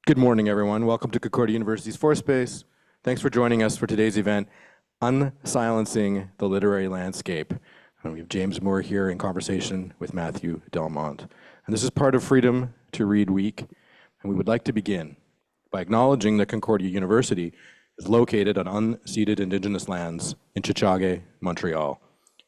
Good morning, everyone. Welcome to Concordia University's Force Space. Thanks for joining us for today's event, Unsilencing the Literary Landscape. And we have James Moore here in conversation with Matthew Delmont. And this is part of Freedom to Read Week. And we would like to begin by acknowledging that Concordia University is located on unceded Indigenous lands in Chichage, Montreal.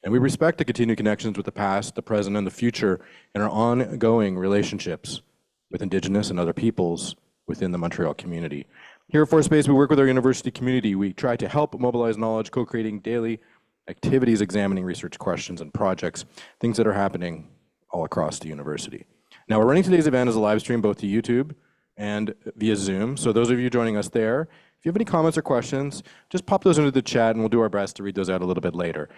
And we respect the continued connections with the past, the present, and the future in our ongoing relationships with Indigenous and other peoples within the Montreal community. Here at Force Space, we work with our university community. We try to help mobilize knowledge, co-creating daily activities, examining research questions and projects, things that are happening all across the university. Now, we're running today's event as a live stream both to YouTube and via Zoom. So those of you joining us there, if you have any comments or questions, just pop those into the chat and we'll do our best to read those out a little bit later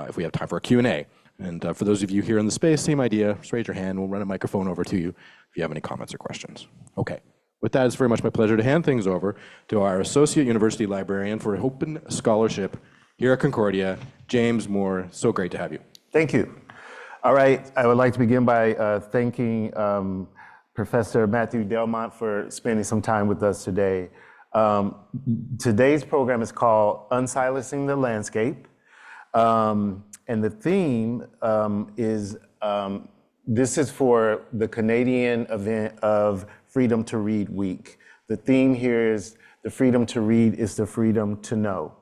if we have time for a Q&A. And for those of you here in the space, same idea, just raise your hand. We'll run a microphone over to you if you have any comments or questions. Okay. With that, it's very much my pleasure to hand things over to our Associate University Librarian for Open Scholarship here at Concordia, James Moore. So great to have you. Thank you. All right, I would like to begin by thanking Professor Matthew Delmont for spending some time with us today. Today's program is called Unsilencing the Landscape, and the theme is, this is for the Canadian event of Freedom to Read Week. The theme here is the freedom to read is the freedom to know.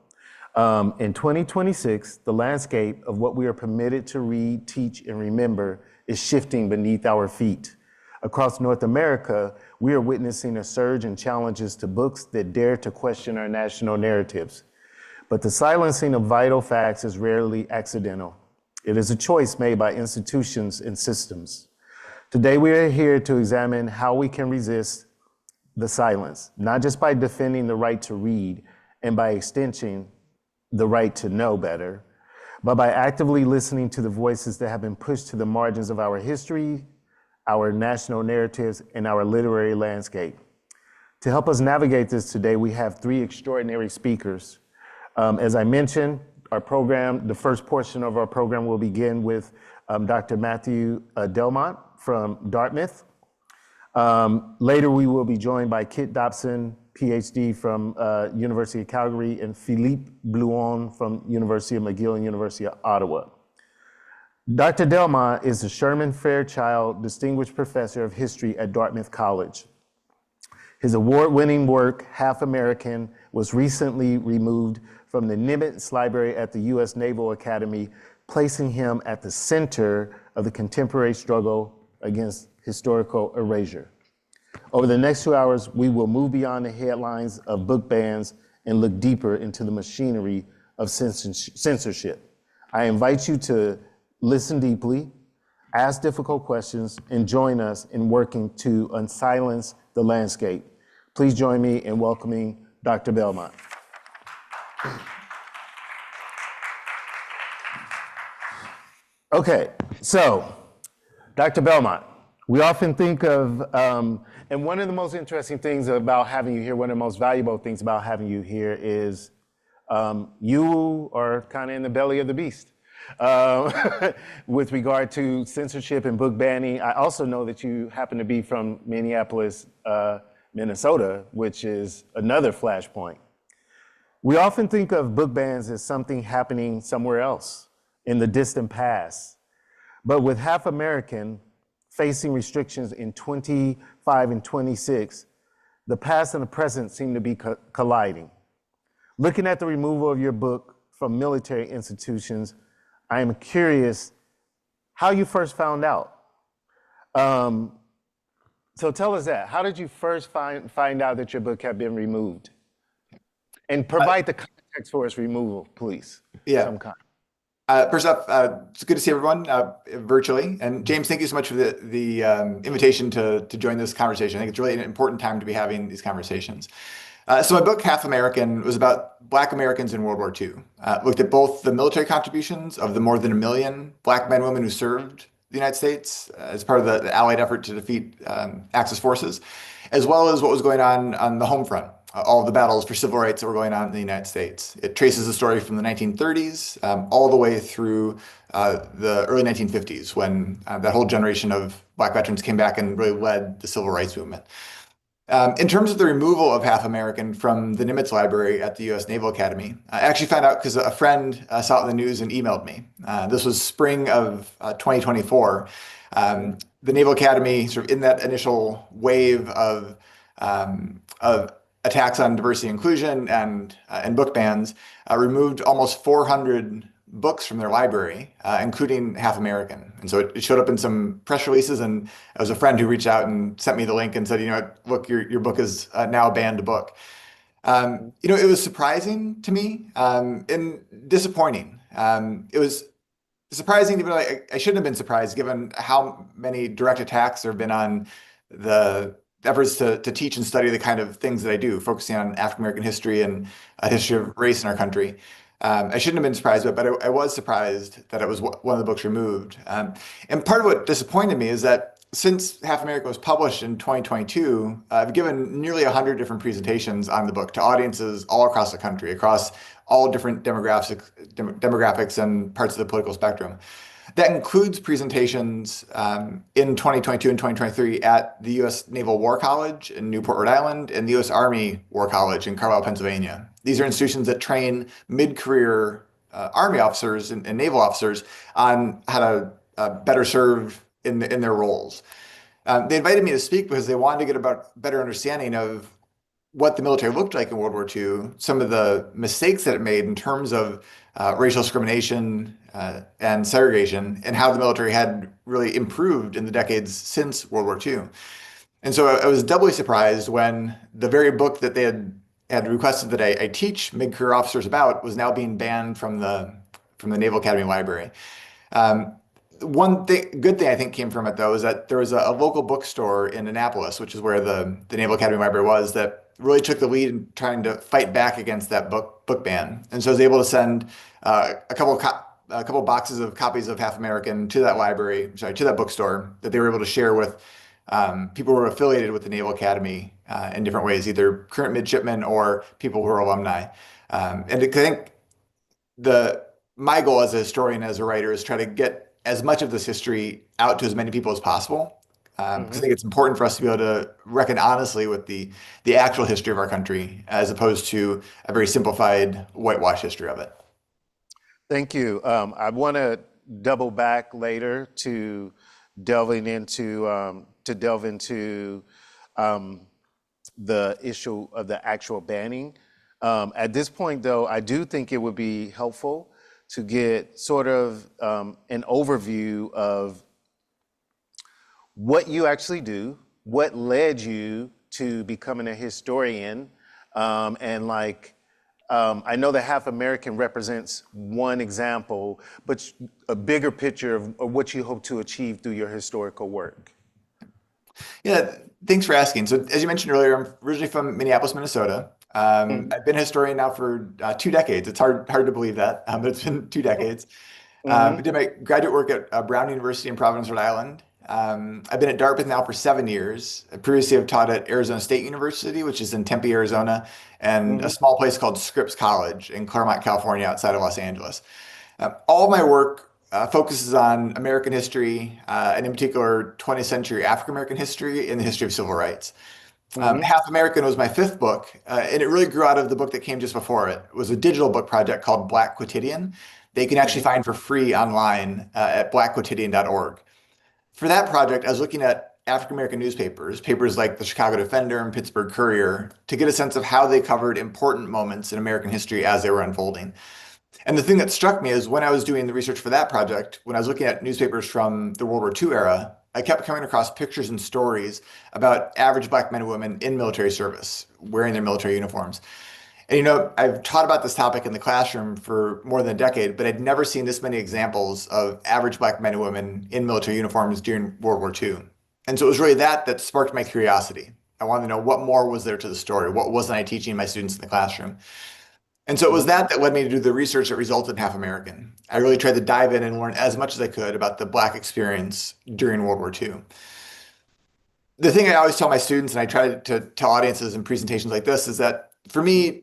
In 2026, the landscape of what we are permitted to read, teach, and remember is shifting beneath our feet. Across North America, we are witnessing a surge in challenges to books that dare to question our national narratives. But the silencing of vital facts is rarely accidental. It is a choice made by institutions and systems. Today, we are here to examine how we can resist the silence, not just by defending the right to read and by extension, the right to know better, but by actively listening to the voices that have been pushed to the margins of our history, our national narratives, and our literary landscape. To help us navigate this today, we have three extraordinary speakers. As I mentioned, our program, the first portion of our program will begin with Dr. Matthew Delmont from Dartmouth. Later, we will be joined by Kit Dobson, PhD from University of Calgary, and Philippe Blouin from University of McGill and University of Ottawa. Dr. Delmont is the Sherman Fairchild Distinguished Professor of History at Dartmouth College. His award-winning work, Half American, was recently removed from the Nimitz Library at the U.S. Naval Academy, placing him at the center of the contemporary struggle against historical erasure. Over the next 2 hours, we will move beyond the headlines of book bans and look deeper into the machinery of censorship. I invite you to listen deeply, ask difficult questions, and join us in working to unsilence the landscape. Please join me in welcoming Dr. Belmont. Okay, so Dr. Belmont, we often think of, and one of the most interesting things about having you here, one of the most valuable things about having you here is you are kind of in the belly of the beast with regard to censorship and book banning. I also know that you happen to be from Minneapolis, Minnesota, which is another flashpoint. We often think of book bans as something happening somewhere else in the distant past. But with Half American facing restrictions in 25 and 26, the past and the present seem to be colliding. Looking at the removal of your book from military institutions, I am curious how you first found out. So tell us that. How did you first find out that your book had been removed? And provide the context for its removal, please. Yeah. Some kind. First off, it's good to see everyone virtually. And James, thank you so much for the invitation to join this conversation. I think it's really an important time to be having these conversations. So my book, Half American, was about Black Americans in World War II. Looked at both the military contributions of the more than 1 million Black men and women who served the United States as part of the Allied effort to defeat Axis forces, as well as what was going on the home front. All of the battles for civil rights that were going on in the United States. It traces the story from the 1930s all the way through the early 1950s, when that whole generation of Black veterans came back and really led the civil rights movement. In terms of the removal of Half American from the Nimitz Library at the U.S. Naval Academy, I actually found out because a friend saw it in the news and emailed me. This was spring of 2024. The Naval Academy, sort of in that initial wave of attacks on diversity and inclusion and book bans, removed almost 400 books from their library, including Half American. And so it showed up in some press releases, and it was a friend who reached out and sent me the link and said, look, your book is now a banned book. It was surprising to me and disappointing. It was surprising, even though I shouldn't have been surprised given how many direct attacks there have been on the efforts to teach and study the kind of things that I do, focusing on African American history and a history of race in our country. I shouldn't have been surprised, but I was surprised that it was one of the books removed. And part of what disappointed me is that since Half America was published in 2022, I've given nearly 100 different presentations on the book to audiences all across the country, across all different demographics and parts of the political spectrum. That includes presentations in 2022 and 2023 at the U.S. Naval War College in Newport, Rhode Island, and the U.S. Army War College in Carlisle, Pennsylvania. These are institutions that train mid-career Army officers and naval officers on how to better serve in their roles. They invited me to speak because they wanted to get a better understanding of what the military looked like in World War II, some of the mistakes that it made in terms of racial discrimination and segregation, and how the military had really improved in the decades since World War II. And so I was doubly surprised when the very book that they had requested that I teach mid-career officers about was now being banned from the Naval Academy Library. Good thing I think came from it, though, is that there was a local bookstore in Annapolis, which is where the Naval Academy Library was, that really took the lead in trying to fight back against that book ban. And so I was able to send a couple boxes of copies of Half American to that bookstore that they were able to share with people who were affiliated with the Naval Academy in different ways, either current midshipmen or people who are alumni. And I think my goal as a historian, as a writer, is try to get as much of this history out to as many people as possible. Because I think it's important for us to be able to reckon honestly with the actual history of our country, as opposed to a very simplified whitewash history of it. Thank you. I want to double back later to delve into the issue of the actual banning. At this point, though, I do think it would be helpful to get sort of an overview of what you actually do, what led you to becoming a historian, and I know that Half American represents one example, but a bigger picture of what you hope to achieve through your historical work. Yeah, thanks for asking. So as you mentioned earlier, I'm originally from Minneapolis, Minnesota. I've been a historian now for 2 decades. It's hard to believe that, but it's been 2 decades. I did my graduate work at Brown University in Providence, Rhode Island. I've been at Dartmouth now for 7 years. I previously have taught at Arizona State University, which is in Tempe, Arizona, and a small place called Scripps College in Claremont, California, outside of Los Angeles. All of my work focuses on American history, and in particular, 20th century African American history and the history of civil rights. Half American was my 5th book, and it really grew out of the book that came just before it. It was a digital book project called Black Quotidian that you can actually find for free online at blackquotidian.org. For that project, I was looking at African American newspapers, papers like the Chicago Defender and Pittsburgh Courier, to get a sense of how they covered important moments in American history as they were unfolding. And the thing that struck me is when I was doing the research for that project, when I was looking at newspapers from the World War II era, I kept coming across pictures and stories about average Black men and women in military service, wearing their military uniforms. And I've taught about this topic in the classroom for more than a decade, but I'd never seen this many examples of average Black men and women in military uniforms during World War II. And so it was really that sparked my curiosity. I wanted to know what more was there to the story. What wasn't I teaching my students in the classroom? And so it was that led me to do the research that resulted in Half American. I really tried to dive in and learn as much as I could about the Black experience during World War II. The thing I always tell my students, and I try to tell audiences in presentations like this, is that for me,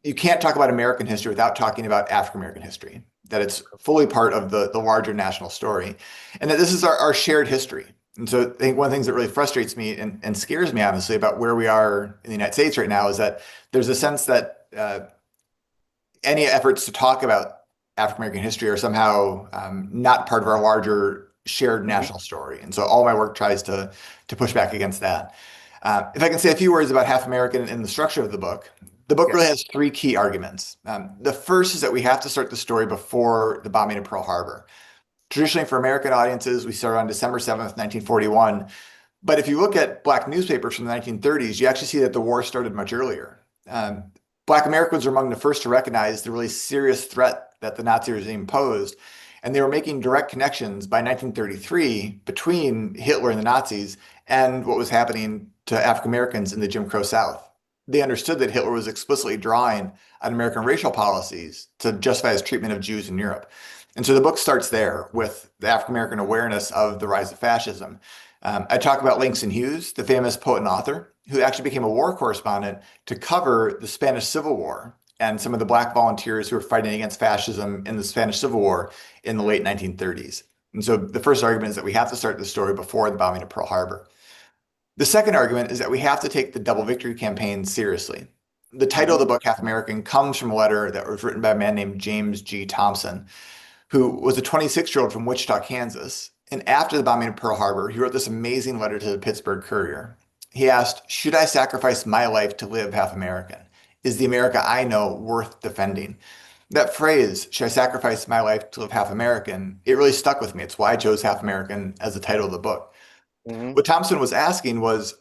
you can't talk about American history without talking about African American history, that it's fully part of the larger national story, and that this is our shared history. And so I think one of the things that really frustrates me and scares me, honestly, about where we are in the United States right now is that there's a sense that any efforts to talk about African American history are somehow not part of our larger shared national story. And so all my work tries to push back against that. If I can say a few words about Half American in the structure of the book really has three key arguments. The first is that we have to start the story before the bombing of Pearl Harbor. Traditionally, for American audiences, we started on December 7th, 1941. But if you look at Black newspapers from the 1930s, you actually see that the war started much earlier. Black Americans were among the first to recognize the really serious threat that the Nazi regime posed. And they were making direct connections by 1933 between Hitler and the Nazis and what was happening to African Americans in the Jim Crow South. They understood that Hitler was explicitly drawing on American racial policies to justify his treatment of Jews in Europe. And so the book starts there with the African American awareness of the rise of fascism. I talk about Langston Hughes, the famous poet and author, who actually became a war correspondent to cover the Spanish Civil War and some of the Black volunteers who were fighting against fascism in the Spanish Civil War in the late 1930s. And so the first argument is that we have to start the story before the bombing of Pearl Harbor. The second argument is that we have to take the double victory campaign seriously. The title of the book, Half American, comes from a letter that was written by a man named James G. Thompson, who was a 26-year-old from Wichita, Kansas. And after the bombing of Pearl Harbor, he wrote this amazing letter to the Pittsburgh Courier. He asked, "Should I sacrifice my life to live half American? Is the America I know worth defending?" That phrase, "should I sacrifice my life to live half American?" it really stuck with me. It's why I chose Half American as the title of the book. What Thompson was asking was,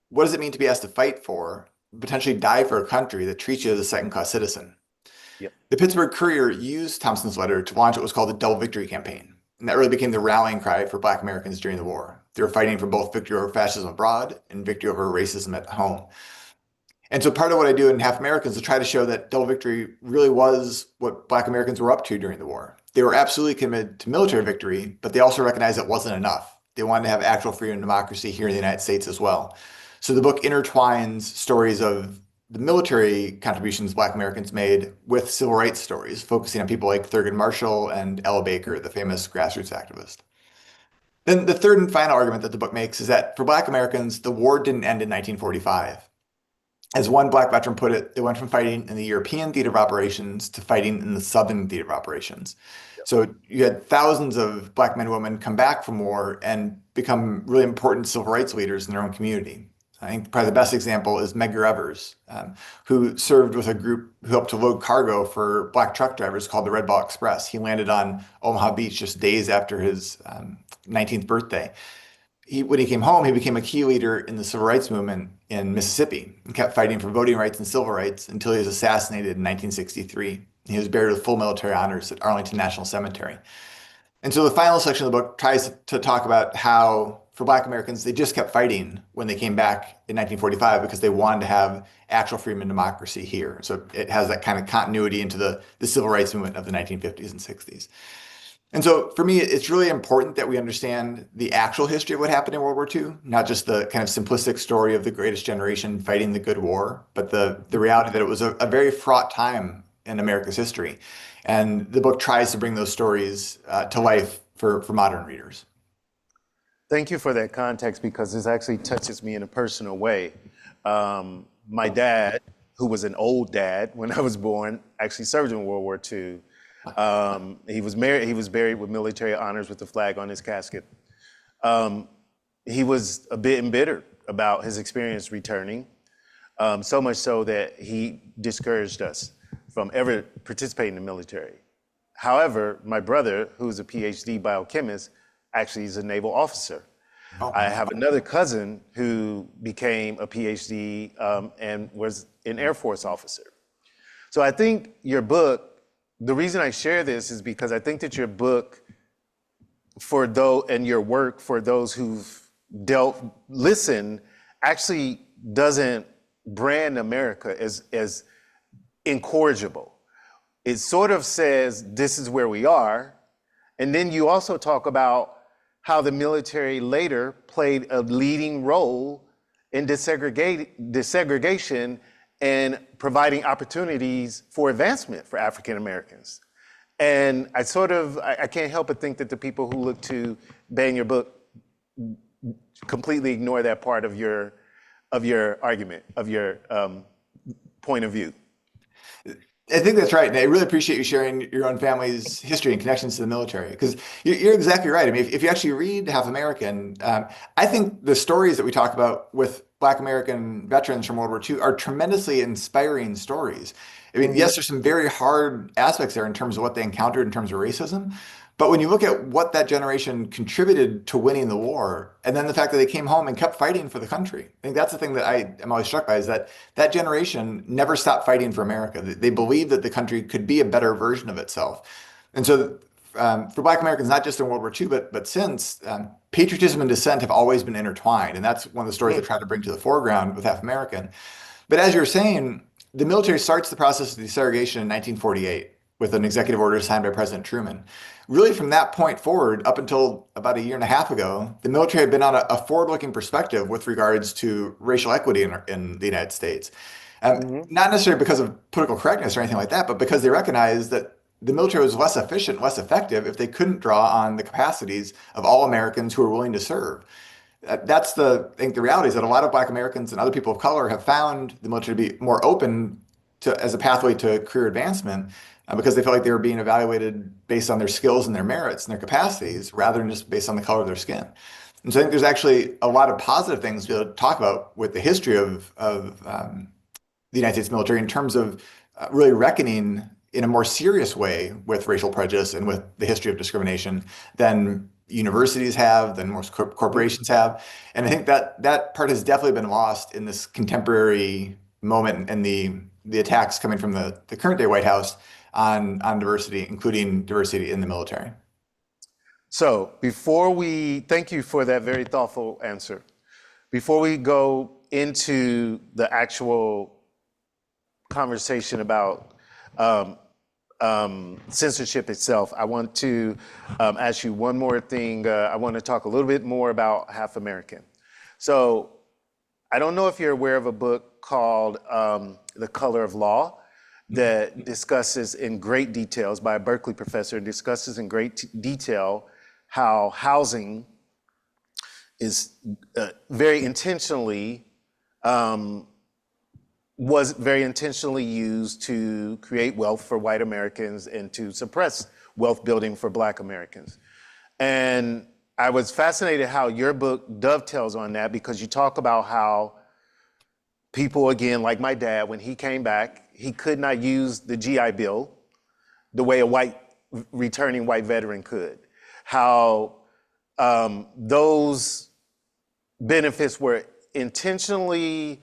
what does it mean to be asked to fight for, potentially die for a country that treats you as a second-class citizen? Yep. The Pittsburgh Courier used Thompson's letter to launch what was called the Double Victory Campaign. And that really became the rallying cry for Black Americans during the war. They were fighting for both victory over fascism abroad and victory over racism at home. And so part of what I do in Half Americans is to try to show that double victory really was what Black Americans were up to during the war. They were absolutely committed to military victory, but they also recognized it wasn't enough. They wanted to have actual freedom and democracy here in the United States as well. So the book intertwines stories of the military contributions Black Americans made with civil rights stories, focusing on people like Thurgood Marshall and Ella Baker, the famous grassroots activist. Then the third and final argument that the book makes is that for Black Americans, the war didn't end in 1945. As one Black veteran put it, they went from fighting in the European theater of operations to fighting in the Southern theater of operations. So you had thousands of Black men and women come back from war and become really important civil rights leaders in their own community. I think probably the best example is Medgar Evers, who served with a group who helped to load cargo for Black truck drivers called the Red Ball Express. He landed on Omaha Beach just days after his 19th birthday. When he came home, he became a key leader in the civil rights movement in Mississippi and kept fighting for voting rights and civil rights until he was assassinated in 1963. He was buried with full military honors at Arlington National Cemetery. And so the final section of the book tries to talk about how, for Black Americans, they just kept fighting when they came back in 1945 because they wanted to have actual freedom and democracy here. So it has that kind of continuity into the civil rights movement of the 1950s and 60s. And so for me, it's really important that we understand the actual history of what happened in World War II, not just the kind of simplistic story of the greatest generation fighting the good war, but the reality that it was a very fraught time in America's history. And the book tries to bring those stories to life for modern readers. Thank you for that context, because this actually touches me in a personal way. My dad, who was an old dad when I was born, actually served in World War II. He was buried with military honors with the flag on his casket. He was a bit embittered about his experience returning, so much so that he discouraged us from ever participating in the military. However, my brother, who's a PhD biochemist, actually is a naval officer. Oh. I have another cousin who became a PhD and was an Air Force officer. So I think your book, the reason I share this is because I think that your book, and your work for those who've listened, actually doesn't brand America as incorrigible. It sort of says, this is where we are. And then you also talk about how the military later played a leading role in desegregation and providing opportunities for advancement for African Americans. And I can't help but think that the people who look to ban your book completely ignore that part of your argument, of your point of view. I think that's right. And I really appreciate you sharing your own family's history and connections to the military, because you're exactly right. I mean, if you actually read Half American, I think the stories that we talk about with Black American veterans from World War II are tremendously inspiring stories. I mean, yes, there's some very hard aspects there in terms of what they encountered in terms of racism. But when you look at what that generation contributed to winning the war, and then the fact that they came home and kept fighting for the country, I think that's the thing that I am always struck by, is that that generation never stopped fighting for America. They believed that the country could be a better version of itself. And so for Black Americans, not just in World War II, but since, patriotism and dissent have always been intertwined. And that's one of the stories I try to bring to the foreground with Half American. But as you're saying, the military starts the process of desegregation in 1948 with an executive order signed by President Truman. Really, from that point forward, up until about a year and a half ago, the military had been on a forward-looking perspective with regards to racial equity in the United States. Not necessarily because of political correctness or anything like that, but because they recognized that the military was less efficient, less effective if they couldn't draw on the capacities of all Americans who are willing to serve. That's I think the reality is that a lot of Black Americans and other people of color have found the military to be more open as a pathway to career advancement, because they felt like they were being evaluated based on their skills and their merits and their capacities rather than just based on the color of their skin. And so I think there's actually a lot of positive things to be able to talk about with the history of the United States military in terms of really reckoning in a more serious way with racial prejudice and with the history of discrimination than universities have, than most corporations have. And I think that part has definitely been lost in this contemporary moment and the attacks coming from the current day White House on diversity, including diversity in the military. So thank you for that very thoughtful answer. Before we go into the actual conversation about censorship itself, I want to ask you one more thing. I want to talk a little bit more about Half American. So I don't know if you're aware of a book called The Color of Law, that discusses in great details, by a Berkeley professor, discusses in great detail how housing is very intentionally used to create wealth for white Americans and to suppress wealth building for Black Americans. And I was fascinated how your book dovetails on that, because you talk about how people, again, like my dad, when he came back, he could not use the GI Bill the way a returning white veteran could. How those benefits were intentionally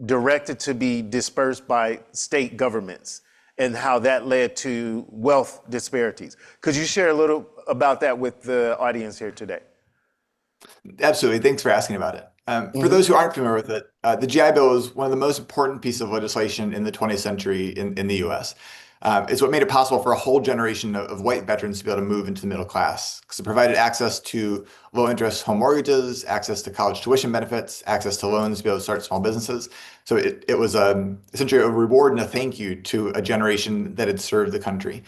directed to be dispersed by state governments, and how that led to wealth disparities. Could you share a little about that with the audience here today? Absolutely. Thanks for asking about it. For those who aren't familiar with it, the GI Bill is one of the most important pieces of legislation in the 20th century in the US. It's what made it possible for a whole generation of white veterans to be able to move into the middle class, because it provided access to low-interest home mortgages, access to college tuition benefits, access to loans to be able to start small businesses. So it was essentially a reward and a thank you to a generation that had served the country.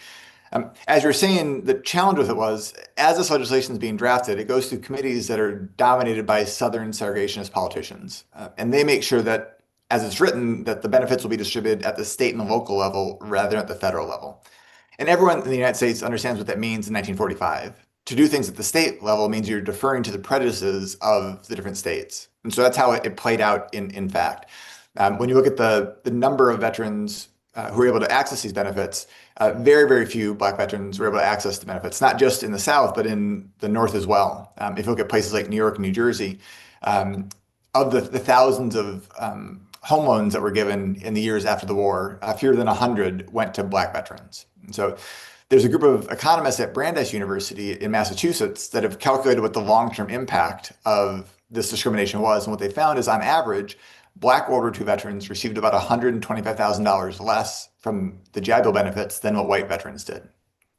As you're saying, the challenge with it was, as this legislation is being drafted, it goes through committees that are dominated by Southern segregationist politicians. And they make sure that, as it's written, that the benefits will be distributed at the state and the local level rather than at the federal level. And everyone in the United States understands what that means in 1945. To do things at the state level means you're deferring to the prejudices of the different states. And so that's how it played out in fact. When you look at the number of veterans who were able to access these benefits, very, very few Black veterans were able to access the benefits, not just in the South, but in the North as well. If you look at places like New York and New Jersey, of the thousands of home loans that were given in the years after the war, fewer than 100 went to Black veterans. And so there's a group of economists at Brandeis University in Massachusetts that have calculated what the long-term impact of this discrimination was. And what they found is, on average, Black World War II veterans received about $125,000 less from the GI Bill benefits than what white veterans did.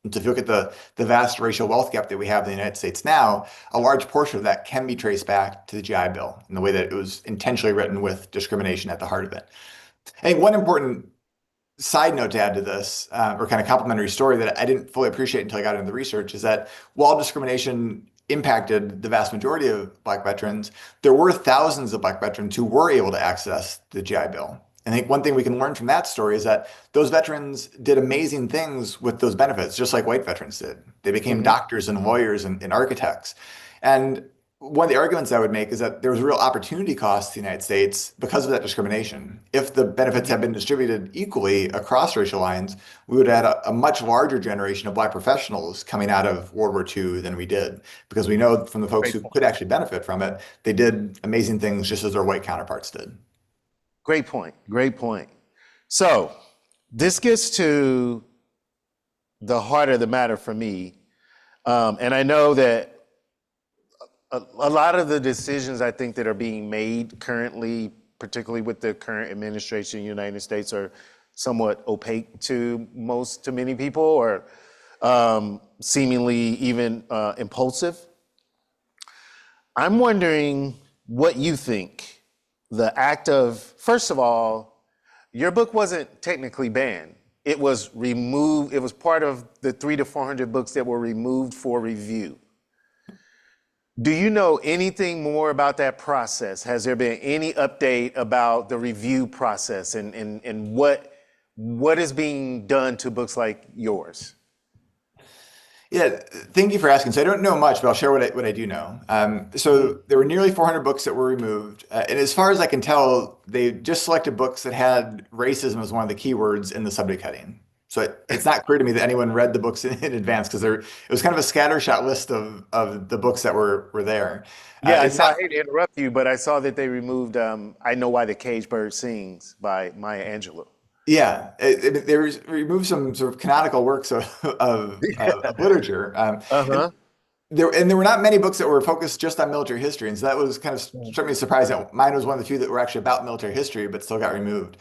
And so if you look at the vast racial wealth gap that we have in the United States now, a large portion of that can be traced back to the GI Bill and the way that it was intentionally written with discrimination at the heart of it. I think one important side note to add to this, or kind of complimentary story that I didn't fully appreciate until I got into the research, is that while discrimination impacted the vast majority of Black veterans, there were thousands of Black veterans who were able to access the GI Bill. And I think one thing we can learn from that story is that those veterans did amazing things with those benefits, just like white veterans did. They became doctors and lawyers and architects. And one of the arguments I would make is that there was a real opportunity cost to the United States because of that discrimination. If the benefits had been distributed equally across racial lines, we would have had a much larger generation of Black professionals coming out of World War II than we did, because we know from the folks who could actually benefit from it, they did amazing things just as their white counterparts did. Great point. Great point. So this gets to the heart of the matter for me. And I know that a lot of the decisions I think that are being made currently, particularly with the current administration in the United States, are somewhat opaque to many people, or seemingly even impulsive. I'm wondering what you think. The act of, first of all, your book wasn't technically banned. It was removed. It was part of the 300 to 400 books that were removed for review. Do you know anything more about that process? Has there been any update about the review process and what is being done to books like yours? Yeah, thank you for asking. So I don't know much, but I'll share what I do know. So there were nearly 400 books that were removed. And as far as I can tell, they just selected books that had racism as one of the keywords in the subject heading. So it's not clear to me that anyone read the books in advance, because it was kind of a scattershot list of the books that were there. Yeah, I hate to interrupt you, but I saw that they removed I Know Why the Caged Bird Sings by Maya Angelou. Yeah, they removed some sort of canonical works of literature. There were not many books that were focused just on military history, and so that was kind of struck me surprising. Mine was one of the few that were actually about military history, but still got removed.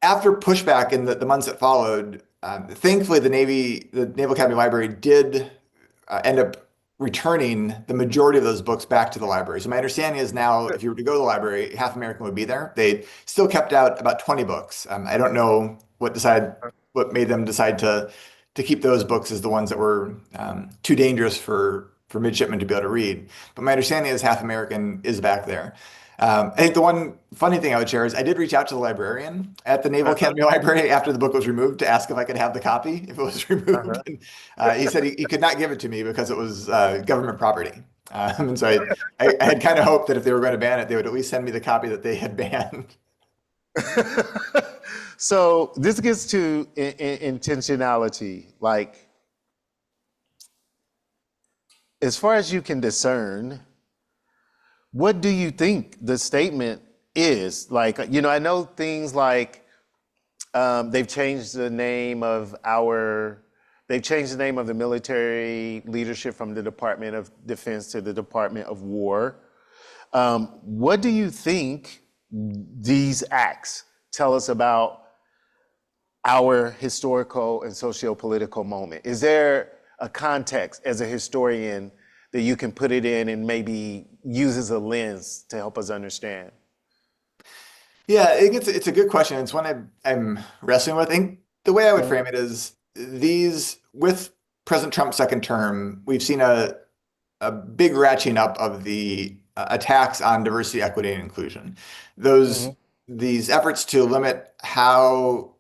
After pushback in the months that followed, thankfully the Naval Academy Library did end up returning the majority of those books back to the library. So my understanding is now, if you were to go to the library, Half American would be there. They still kept out about 20 books. I don't know what made them decide to keep those books as the ones that were too dangerous for midshipmen to be able to read. But my understanding is Half American is back there. I think the one funny thing I would share is I did reach out to the librarian at the Naval Academy Library after the book was removed to ask if I could have the copy if it was removed. And, he said he could not give it to me because it was government property. And so I had kind of hoped that if they were going to ban it, they would at least send me the copy that they had banned. So this gets to intentionality. Like, as far as you can discern, what do you think the statement is? Like, I know things like they've changed the name of the military leadership from the Department of Defense to the Department of War. What do you think these acts tell us about our historical and socio-political moment? Is there a context as a historian that you can put it in and maybe use as a lens to help us understand? Yeah, I think it's a good question. It's one I'm wrestling with. I think the way I would frame it is with President Trump's second term, we've seen a big ratcheting up of the attacks on diversity, equity, and inclusion. These efforts to limit how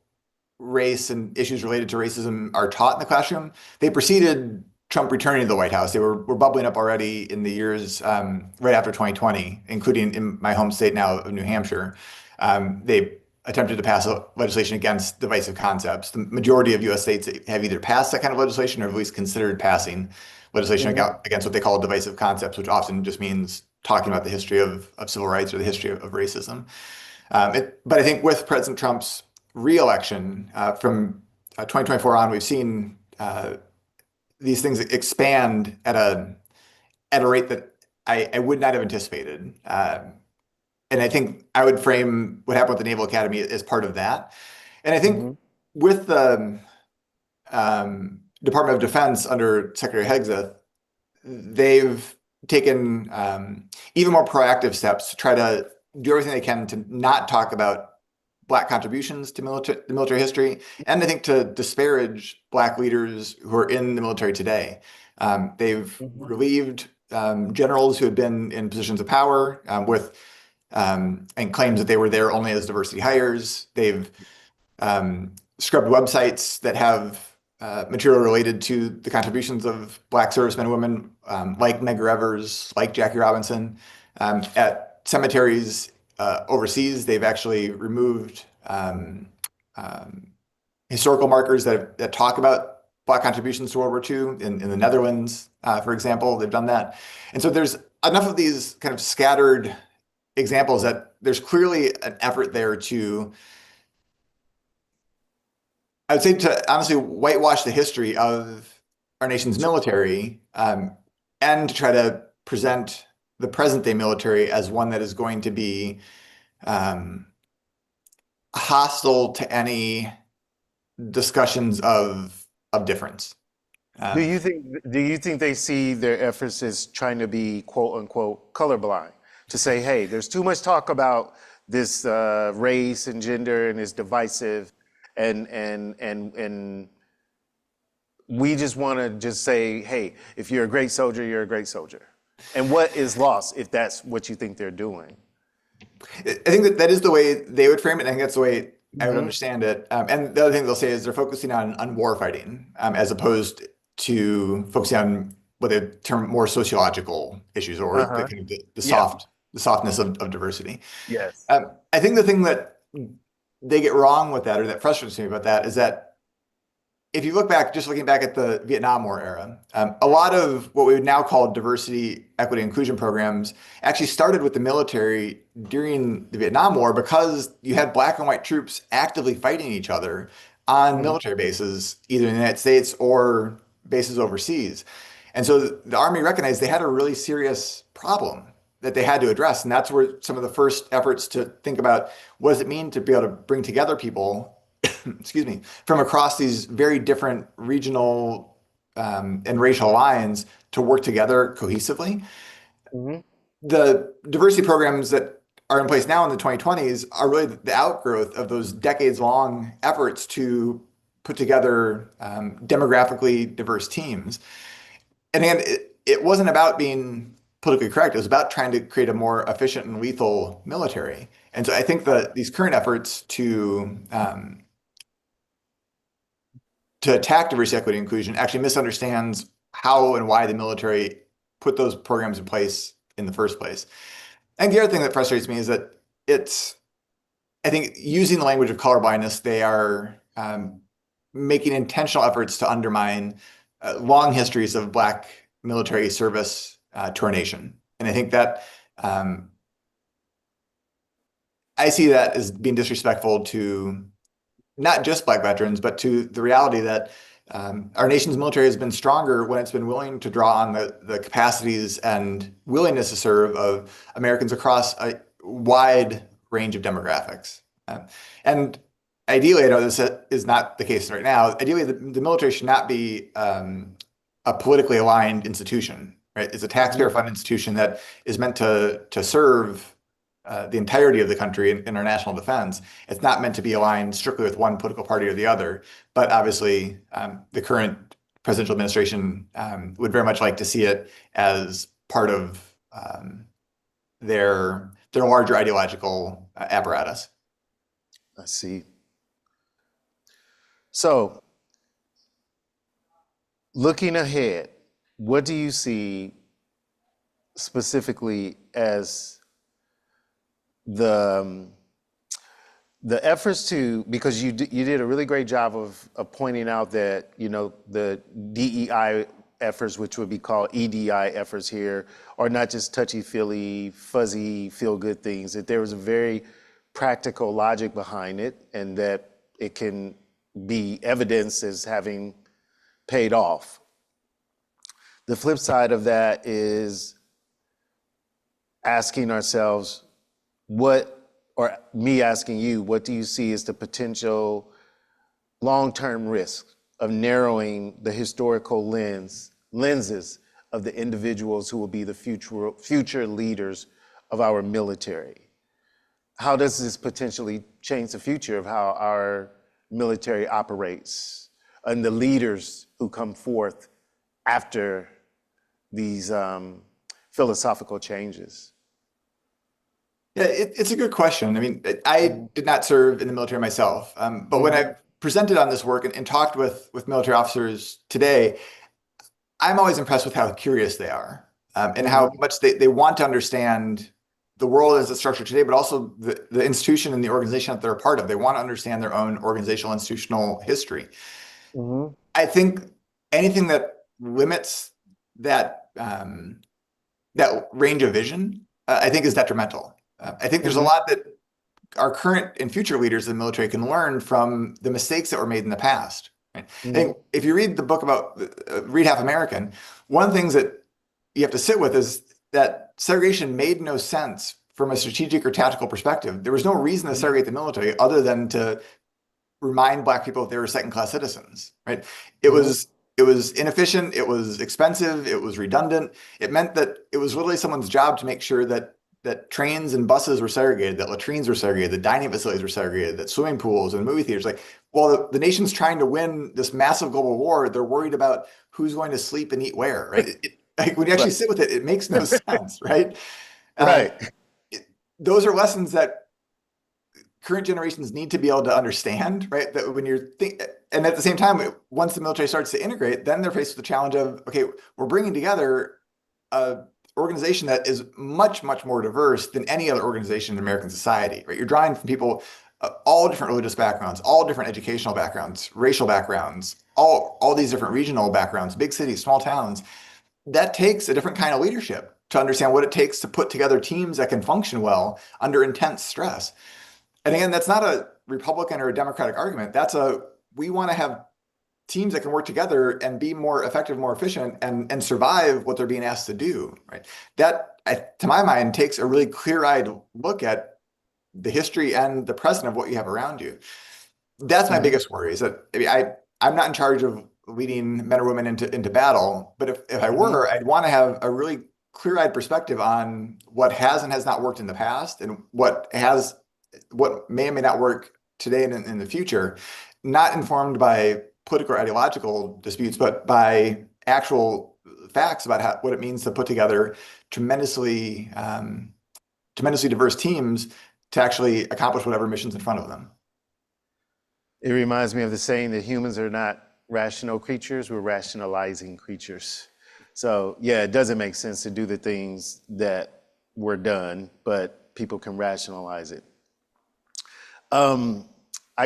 race and issues related to racism are taught in the classroom, they preceded Trump returning to the White House. They were bubbling up already in the years right after 2020, including in my home state now of New Hampshire. They attempted to pass legislation against divisive concepts. The majority of U.S. states have either passed that kind of legislation or at least considered passing legislation against what they call divisive concepts, which often just means talking about the history of civil rights or the history of racism. But I think with President Trump's re-election from 2024 on, we've seen these things expand at a rate that I would not have anticipated. And I think I would frame what happened with the Naval Academy as part of that. And I think with the Department of Defense under Secretary Hegseth, they've taken even more proactive steps to try to do everything they can to not talk about Black contributions to military history, and I think to disparage Black leaders who are in the military today. They've relieved generals who had been in positions of power and claims that they were there only as diversity hires. They've scrubbed websites that have material related to the contributions of Black servicemen and women, like Medgar Evers, like Jackie Robinson. At cemeteries overseas, they've actually removed historical markers that talk about Black contributions to World War II. In the Netherlands, for example, they've done that. And so there's enough of these kind of scattered examples that there's clearly an effort there to, I would say, to honestly whitewash the history of our nation's military, and to try to present the present day military as one that is going to be hostile to any discussions of difference. Do you think they see their efforts as trying to be quote unquote colorblind, to say, hey, there's too much talk about this race and gender and it's divisive, and we just want to just say, hey, if you're a great soldier, you're a great soldier. And what is lost if that's what you think they're doing? I think that is the way they would frame it. I think that's the way I would understand it. And the other thing they'll say is they're focusing on war fighting, as opposed to focusing on what they term more sociological issues, or the kind of the softness of diversity. Yes. I think the thing that they get wrong with that, or that frustrates me about that, is that if you look back, just looking back at the Vietnam War era, a lot of what we would now call diversity, equity, inclusion programs actually started with the military during the Vietnam War, because you had Black and white troops actively fighting each other on military bases, either in the United States or bases overseas. And so the Army recognized they had a really serious problem that they had to address. And that's where some of the first efforts to think about what does it mean to be able to bring together people excuse me, from across these very different regional and racial lines to work together cohesively. The diversity programs that are in place now in the 2020s are really the outgrowth of those decades-long efforts to put together demographically diverse teams. And again, it wasn't about being politically correct. It was about trying to create a more efficient and lethal military. And so I think that these current efforts to attack diversity, equity, inclusion actually misunderstands how and why the military put those programs in place in the first place. And the other thing that frustrates me is that I think using the language of colorblindness, they are making intentional efforts to undermine long histories of Black military service to our nation. And I think that I see that as being disrespectful to not just Black veterans, but to the reality that our nation's military has been stronger when it's been willing to draw on the capacities and willingness to serve of Americans across a wide range of demographics. And ideally, I know this is not the case right now. Ideally, the military should not be a politically aligned institution, right? It's a taxpayer-funded institution that is meant to serve the entirety of the country in our national defense. It's not meant to be aligned strictly with one political party or the other. But obviously, the current presidential administration would very much like to see it as part of their larger ideological apparatus. I see. So, looking ahead, what do you see specifically as the efforts to, because you did a really great job of pointing out that, you know, the DEI efforts, which would be called EDI efforts here, are not just touchy-feely, fuzzy, feel-good things, that there was a very practical logic behind it, and that it can be evidenced as having paid off. The flip side of that is asking ourselves, or me asking you, what do you see as the potential long-term risk of narrowing the historical lenses of the individuals who will be the future leaders of our military? how does this potentially change the future of how our military operates and the leaders who come forth after these philosophical changes? Yeah, it's a good question. I mean, I did not serve in the military myself, but when I presented on this work and talked with military officers today, I'm always impressed with how curious they are, and how much they want to understand the world as it's structured today, but also the institution and the organization that they're a part of. They want to understand their own organizational institutional history. I think anything that limits that that range of vision, I think is detrimental. I think there's a lot that our current and future leaders in the military can learn from the mistakes that were made in the past. Right? I think if you read the book about Read Half American, one of the things that you have to sit with is that segregation made no sense from a strategic or tactical perspective. There was no reason to segregate the military other than to remind Black people that they were second-class citizens. Right? It was inefficient. It was expensive. It was redundant. It meant that it was literally someone's job to make sure that trains and buses were segregated, that latrines were segregated, that dining facilities were segregated, that swimming pools and movie theaters. Like, while the nation's trying to win this massive global war, they're worried about who's going to sleep and eat where, right? Like, when you actually sit with it, it makes no sense, right? Right. Those are lessons that current generations need to be able to understand, right? That when you're and at the same time, once the military starts to integrate, then they're faced with the challenge of, okay, we're bringing together a organization that is much, much more diverse than any other organization in American society, right? You're drawing from people all different religious backgrounds, all different educational backgrounds, racial backgrounds, all these different regional backgrounds, big cities, small towns. That takes a different kind of leadership to understand what it takes to put together teams that can function well under intense stress. And again, that's not a Republican or a Democratic argument. We want to have teams that can work together and be more effective, more efficient, and survive what they're being asked to do, right? That, to my mind, takes a really clear-eyed look at the history and the present of what you have around you. That's my biggest worry, is that I'm not in charge of leading men or women into battle, but if I were, I'd want to have a really clear-eyed perspective on what has and has not worked in the past, and what may or may not work today and in the future, not informed by political or ideological disputes, but by actual facts about what it means to put together tremendously diverse teams to actually accomplish whatever mission's in front of them. It reminds me of the saying that humans are not rational creatures, we're rationalizing creatures. So yeah, it doesn't make sense to do the things that were done, but people can rationalize it. I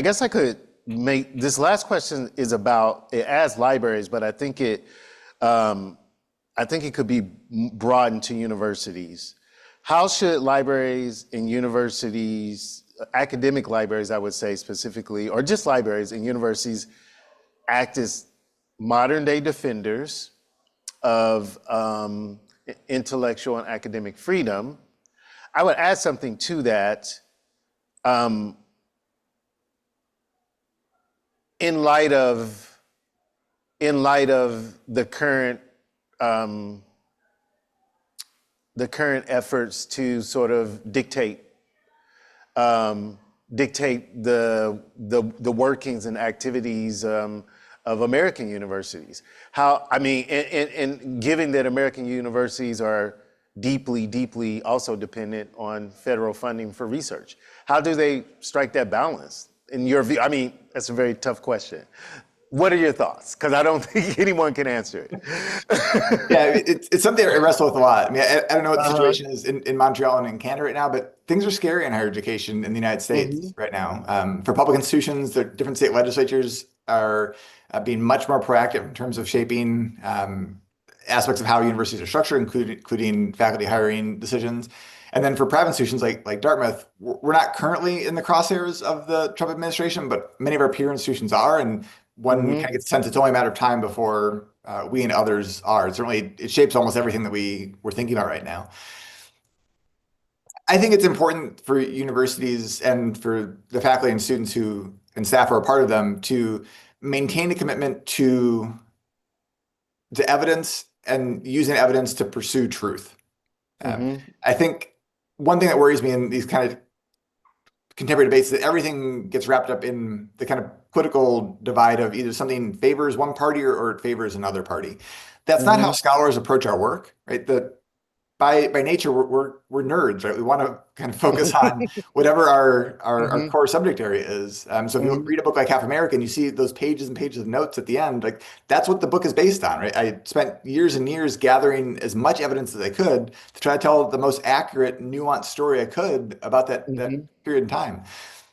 guess I could make this last question is about, it asks libraries, but I think it could be broadened to universities. How should libraries and universities, academic libraries, I would say specifically, or just libraries and universities, act as modern day defenders of intellectual and academic freedom? I would add something to that. In light of the current efforts to sort of dictate the workings and activities of American universities. And given that American universities are deeply also dependent on federal funding for research, how do they strike that balance? In your view, that's a very tough question. What are your thoughts? Because I don't think anyone can answer it. Yeah, it's something I wrestle with a lot. I don't know what the situation is in Montreal and in Canada right now, but things are scary in higher education in the United States right now. For public institutions, the different state legislatures are being much more proactive in terms of shaping aspects of how universities are structured, including faculty hiring decisions. And then for private institutions like Dartmouth, we're not currently in the crosshairs of the Trump administration, but many of our peer institutions are. And one kind of gets the sense it's only a matter of time before we and others are. Certainly, it shapes almost everything that we're thinking about right now. I think it's important for universities and for the faculty and students and staff who are a part of them to maintain a commitment to evidence and using evidence to pursue truth. I think one thing that worries me in these kind of contemporary debates that everything gets wrapped up in the kind of political divide of either something favors one party or it favors another party. That's not how scholars approach our work, right? By nature, we're nerds, right? We want to kind of focus on whatever our core subject area is. So if you read a book like Half American, you see those pages and pages of notes at the end. Like that's what the book is based on, right? I spent years and years gathering as much evidence as I could to try to tell the most accurate, nuanced story I could about that period in time.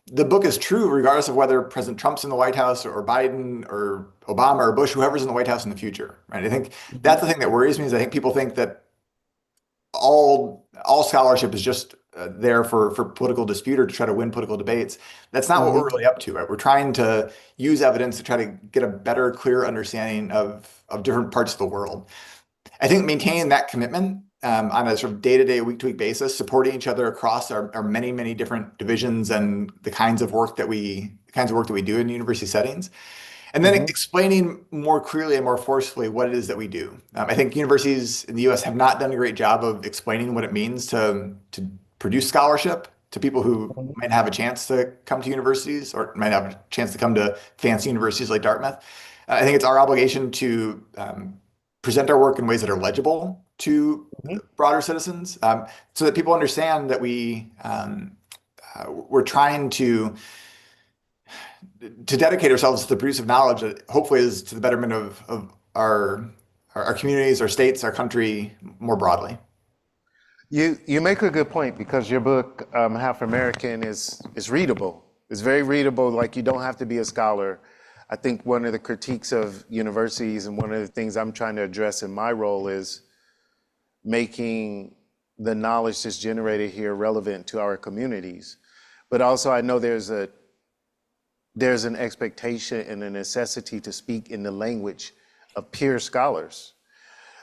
The book is true regardless of whether President Trump's in the White House or Biden or Obama or Bush, whoever's in the White House in the future, right? I think that's the thing that worries me is I think people think that all scholarship is just there for political dispute or to try to win political debates. That's not what we're really up to, right? We're trying to use evidence to try to get a better, clear understanding of different parts of the world. I think maintaining that commitment on a sort of day-to-day, week-to-week basis, supporting each other across our many, many different divisions and the kinds of work that we do in university settings. And then explaining more clearly and more forcefully what it is that we do. I think universities in the US have not done a great job of explaining what it means to produce scholarship to people who might have a chance to come to universities or might have a chance to come to fancy universities like Dartmouth. I think it's our obligation to present our work in ways that are legible to broader citizens so that people understand that we're trying to dedicate ourselves to the produce of knowledge that hopefully is to the betterment of our communities, our states, our country more broadly. You make a good point because your book, Half American, is readable. It's very readable, like you don't have to be a scholar. I think one of the critiques of universities and one of the things I'm trying to address in my role is making the knowledge that's generated here relevant to our communities. But also I know there's an expectation and a necessity to speak in the language of peer scholars,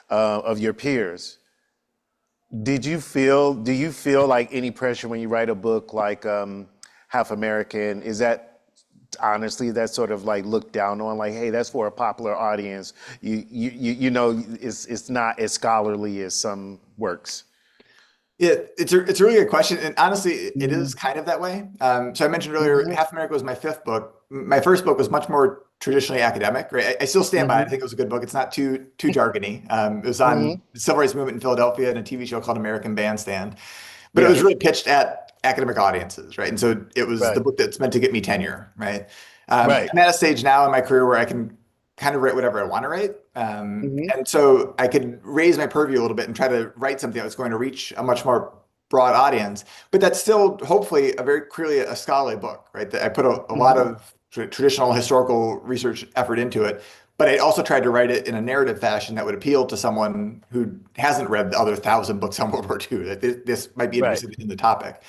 of your peers. Do you feel like any pressure when you write a book like Half American? Is that honestly that's sort of like looked down on, like, hey, that's for a popular audience. You know, it's not as scholarly as some works. Yeah, it's a really good question. And honestly, it is kind of that way. So I mentioned earlier, Half America was my fifth book. My first book was much more traditionally academic, right? I still stand by it. I think it was a good book. It's not too jargony. It was on the civil rights movement in Philadelphia and a TV show called American Bandstand. But it was really pitched at academic audiences, right? And so it was the book that's meant to get me tenure, right? I'm at a stage now in my career where I can kind of write whatever I want to write. And so I could raise my purview a little bit and try to write something that was going to reach a much more broad audience, but that's still hopefully very clearly a scholarly book, right? That I put a lot of traditional historical research effort into it, but I also tried to write it in a narrative fashion that would appeal to someone who hasn't read the other 1,000 books on World War II, that this might be interested in the topic.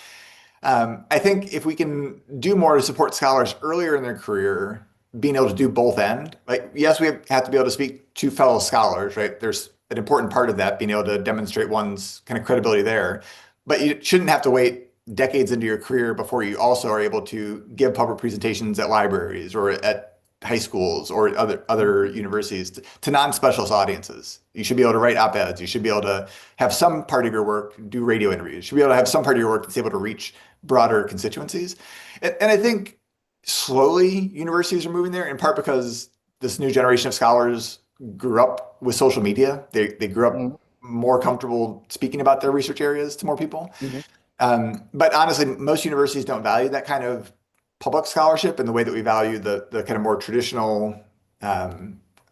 I think if we can do more to support scholars earlier in their career, being able to do both end, like, yes, we have to be able to speak to fellow scholars, right? There's an important part of that, being able to demonstrate one's kind of credibility there, but you shouldn't have to wait decades into your career before you also are able to give public presentations at libraries or at high schools or other universities to non-specialist audiences. You should be able to write op-eds. You should be able to have some part of your work do radio interviews. You should be able to have some part of your work that's able to reach broader constituencies. And I think slowly universities are moving there, in part because this new generation of scholars grew up with social media. They grew up more comfortable speaking about their research areas to more people. But honestly, most universities don't value that kind of public scholarship in the way that we value the kind of more traditional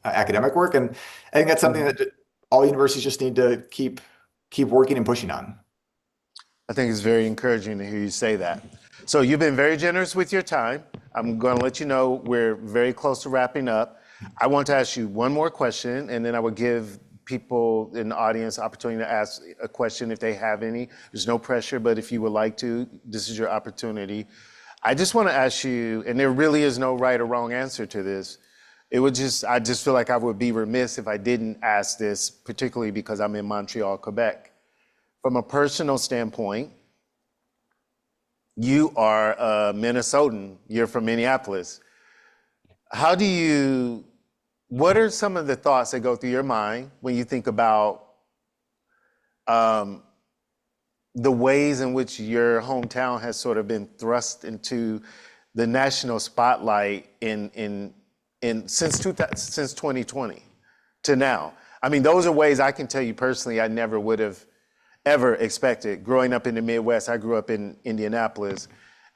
academic work. And I think that's something that all universities just need to keep working and pushing on. I think it's very encouraging to hear you say that. So you've been very generous with your time. I'm going to let you know we're very close to wrapping up. I want to ask you one more question, and then I will give people in the audience opportunity to ask a question if they have any. There's no pressure, but if you would like to, this is your opportunity. I just want to ask you, and there really is no right or wrong answer to this. I just feel like I would be remiss if I didn't ask this, particularly because I'm in Montreal, Quebec. From a personal standpoint, you are a Minnesotan. You're from Minneapolis. What are some of the thoughts that go through your mind when you think about the ways in which your hometown has sort of been thrust into the national spotlight since 2020 to now. I mean, those are ways I can tell you personally I never would have ever expected. Growing up in the Midwest, I grew up in Indianapolis,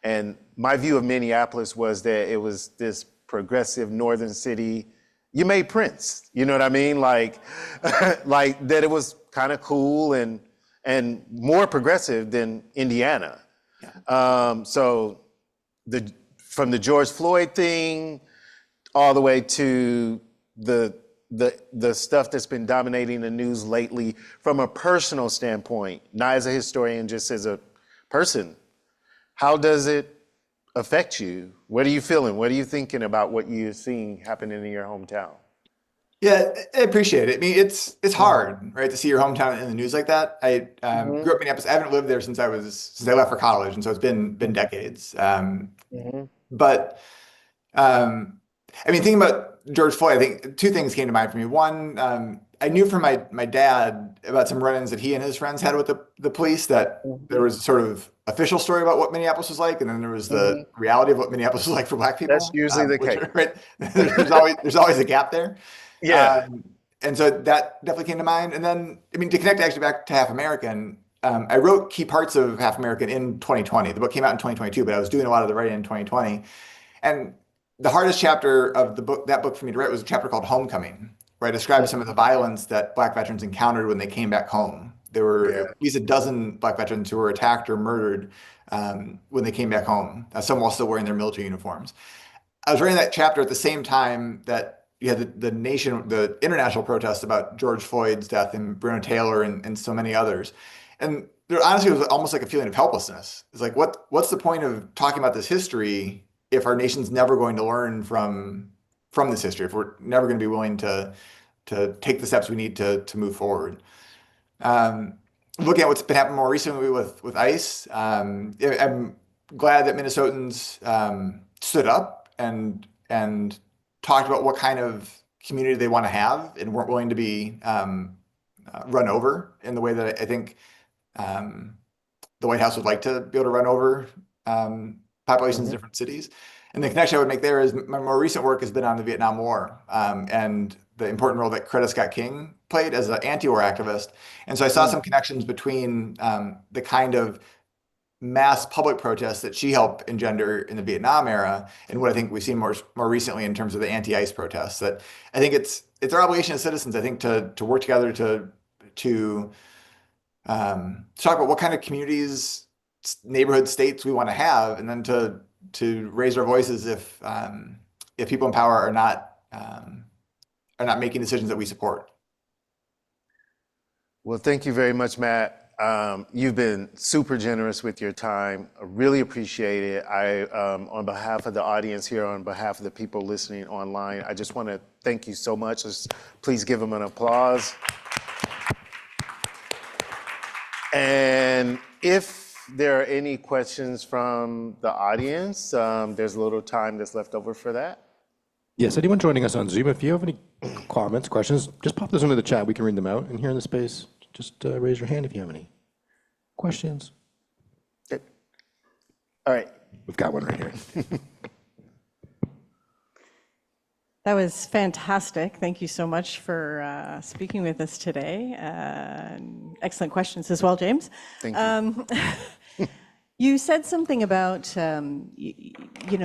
and my view of Minneapolis was that it was this progressive northern city. You made Prince, you know what I mean? Like, like that it was kind of cool and more progressive than Indiana. Yeah. So from the George Floyd thing all the way to the stuff that's been dominating the news lately from a personal standpoint, not as a historian, just as a person, how does it affect you? What are you feeling? What are you thinking about what you're seeing happening in your hometown? Yeah, I appreciate it. I mean, it's hard, right, to see your hometown in the news like that. I grew up in Minneapolis. I haven't lived there since I left for college, and so it's been decades. But I mean, thinking about George Floyd, I think two things came to mind for me. One, I knew from my dad about some run-ins that he and his friends had with the police, that there was a sort of official story about what Minneapolis was like, and then there was the reality of what Minneapolis was like for Black people. That's usually the case. Right? there's always a gap there. Yeah. And so that definitely came to mind. And then, I mean, to connect actually back to Half American, I wrote key parts of Half American in 2020. The book came out in 2022, but I was doing a lot of the writing in 2020. And the hardest chapter of that book for me to write was a chapter called Homecoming, where I described some of the violence that Black veterans encountered when they came back home. There were at least a dozen Black veterans who were attacked or murdered when they came back home, some while still wearing their military uniforms. I was writing that chapter at the same time that you had the international protests about George Floyd's death and Breonna Taylor and so many others. And there honestly was almost like a feeling of helplessness. It's like, what's the point of talking about this history if our nation's never going to learn from this history, if we're never going to be willing to take the steps we need to move forward? Looking at what's been happening more recently with ICE, I'm glad that Minnesotans stood up and talked about what kind of community they want to have and weren't willing to be run over in the way that I think the White House would like to be able to run over populations in different cities. And the connection I would make there is my more recent work has been on the Vietnam War and the important role that Coretta Scott King played as an anti-war activist. And so I saw some connections between the kind of mass public protests that she helped engender in the Vietnam era and what I think we've seen more recently in terms of the anti-ICE protests. That I think it's our obligation as citizens, I think, to work together to talk about what kind of communities, neighborhood, states we want to have, and then to raise our voices if people in power are not making decisions that we support. Well, thank you very much, Matt. You've been super generous with your time. I really appreciate it. On behalf of the audience here, on behalf of the people listening online, I just want to thank you so much. Please give them an applause. And if there are any questions from the audience, there's a little time that's left over for that. Yes, anyone joining us on Zoom, if you have any comments, questions, just pop those into the chat. We can read them out. And here in the space, just raise your hand if you have any questions. Okay. All right. We've got one right here. That was fantastic. Thank you so much for speaking with us today. Excellent questions as well, James. Thank you. You said something about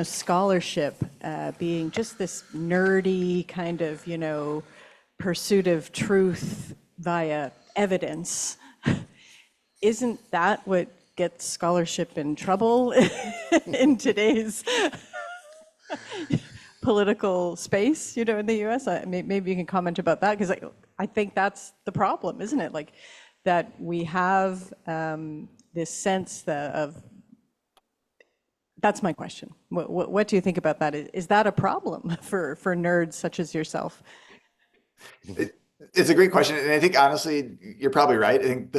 scholarship being just this nerdy kind of pursuit of truth via evidence. Isn't that what gets scholarship in trouble in today's political space, in the U.S.? Maybe you can comment about that, because I think that's the problem, isn't it? Like that we have this sense of. That's my question. What do you think about that? Is that a problem for nerds such as yourself? It's a great question, and I think honestly, you're probably right. I think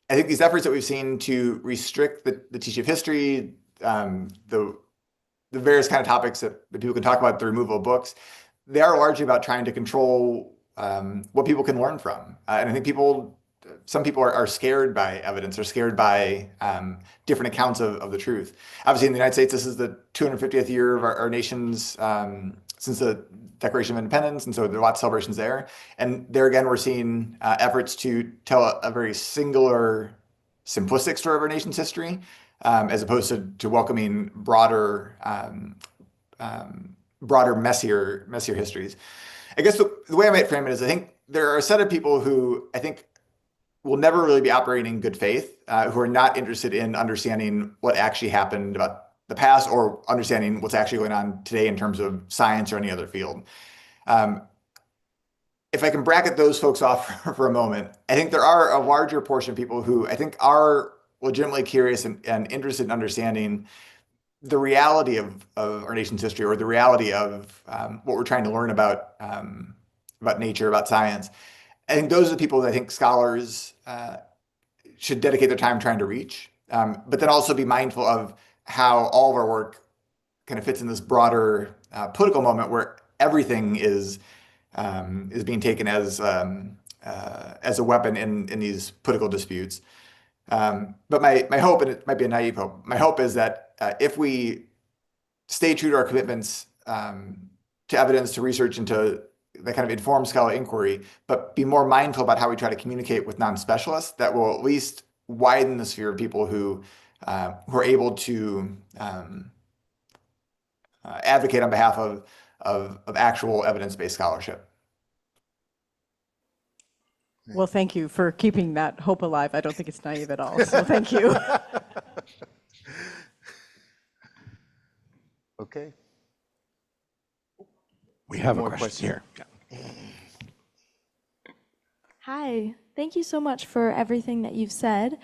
I think these efforts that we've seen to restrict the teaching of history, the various kind of topics that people can talk about, the removal of books, they are largely about trying to control what people can learn from. And I think people some people are scared by evidence or scared by different accounts of the truth. Obviously, in the United States, this is the 250th year of our nation's since the Declaration of Independence, and so there are lots of celebrations there. And there again, we're seeing efforts to tell a very singular, simplistic story of our nation's history, as opposed to welcoming broader, messier histories. I guess the way I might frame it is I think there are a set of people who I think will never really be operating in good faith, who are not interested in understanding what actually happened about the past or understanding what's actually going on today in terms of science or any other field. If I can bracket those folks off for a moment, I think there are a larger portion of people who I think are legitimately curious and interested in understanding the reality of our nation's history, or the reality of what we're trying to learn about nature, about science. I think those are the people that I think scholars should dedicate their time trying to reach, but then also be mindful of how all of our work kind of fits in this broader political moment where everything is being taken as a weapon in these political disputes. But my hope, and it might be a naive hope, my hope is that if we stay true to our commitments to evidence, to research, and to that kind of informed scholarly inquiry, but be more mindful about how we try to communicate with non-specialists, that will at least widen the sphere of people who are able to advocate on behalf of actual evidence-based scholarship. Well, thank you for keeping that hope alive. I don't think it's naive at all, so thank you. Okay. We have More a question here. Yeah. Hi, thank you so much for everything that you've said.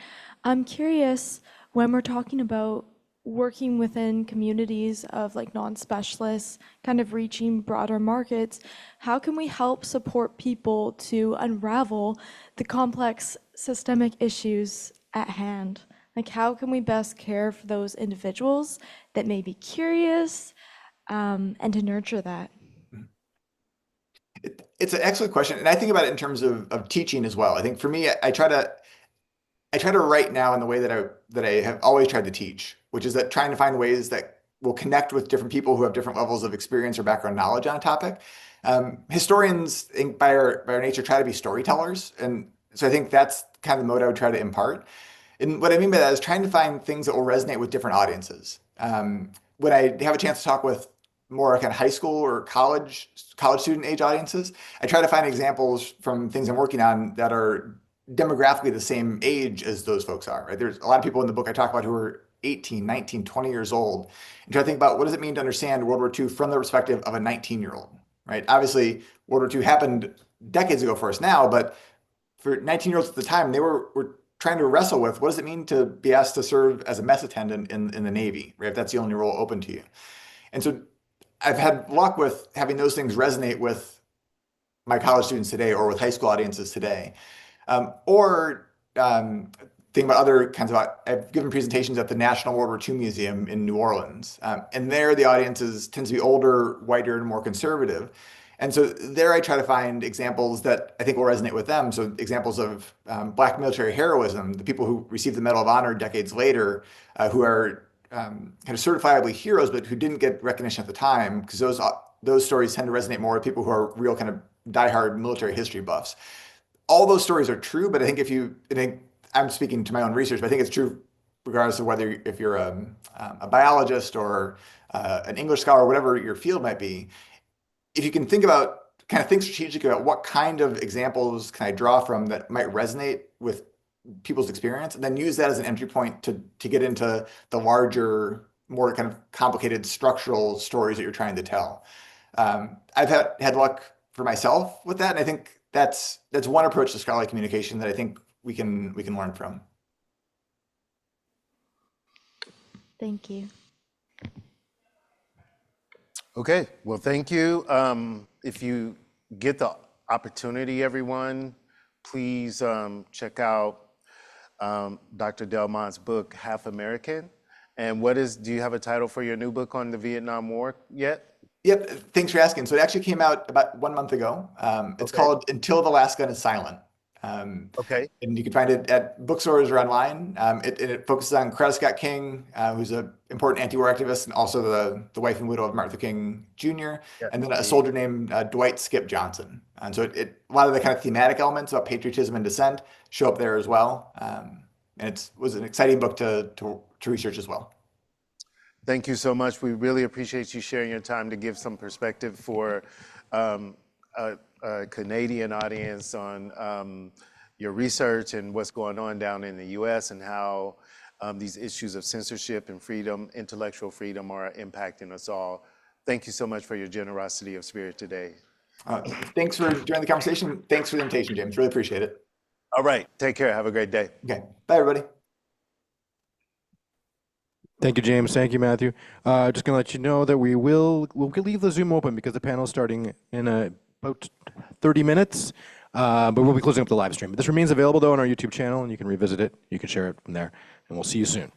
I'm curious, when we're talking about working within communities of like non-specialists, kind of reaching broader markets, how can we help support people to unravel the complex systemic issues at hand? Like, how can we best care for those individuals that may be curious, and to nurture that? It's an excellent question, and I think about it in terms of teaching as well. I think for me, I try to write now in the way that I have always tried to teach, which is that trying to find ways that will connect with different people who have different levels of experience or background knowledge on a topic. Historians, by our nature, try to be storytellers, and so I think that's kind of the mode I would try to impart. And what I mean by that is trying to find things that will resonate with different audiences. When I have a chance to talk with more kind of high school or college student age audiences, I try to find examples from things I'm working on that are demographically the same age as those folks are, right? There's a lot of people in the book I talk about who are 18, 19, 20 years old, and try to think about what does it mean to understand World War II from the perspective of a 19-year-old, right? Obviously, World War II happened decades ago for us now, but for 19-year-olds at the time, they were trying to wrestle with what does it mean to be asked to serve as a mess attendant in the Navy, right? If that's the only role open to you. And so I've had luck with having those things resonate with my college students today or with high school audiences today. Think about other kinds of, I've given presentations at the National World War II Museum in New Orleans. And there the audiences tend to be older, whiter, and more conservative. And so there I try to find examples that I think will resonate with them. So examples of Black military heroism, the people who received the Medal of Honor decades later, who are kind of certifiably heroes, but who didn't get recognition at the time, because those stories tend to resonate more with people who are real kind of diehard military history buffs. All those stories are true, but I think I'm speaking to my own research, but I think it's true regardless of whether if you're a biologist or an English scholar, whatever your field might be. If you can think strategically about what kind of examples can I draw from that might resonate with people's experience, and then use that as an entry point to get into the larger, more kind of complicated structural stories that you're trying to tell. I've had luck for myself with that, and I think that's one approach to scholarly communication that I think we can learn from. Thank you. Okay, well, thank you. If you get the opportunity, everyone, please check out Dr. Delmont's book, Half American. And do you have a title for your new book on the Vietnam War yet? Yep, thanks for asking. So it actually came out about 1 month ago. It's called Until the Last Gun is Silent. Okay. And you can find it at bookstores or online. It focuses on Coretta Scott King, who's an important anti-war activist, and also the wife and widow of Martin Luther King Jr., Yeah, and then a indeed. soldier named Dwight Skip Johnson. And so a lot of the kind of thematic elements about patriotism and dissent show up there as well. And it was an exciting book to research as well. Thank you so much. We really appreciate you sharing your time to give some perspective for a Canadian audience on your research and what's going on down in the US and how these issues of censorship and freedom, intellectual freedom, are impacting us all. Thank you so much for your generosity of spirit today. Thanks for joining the conversation. Thanks for the invitation, James. Really appreciate it. All right. Take care. Have a great day. Okay. Bye, everybody. Thank you, James. Thank you, Matthew. Just going to let you know that we'll leave the Zoom open because the panel is starting in about 30 minutes, but we'll be closing up the live stream. But this remains available, though, on our YouTube channel, and you can revisit it. You can share it from there, and we'll see you soon.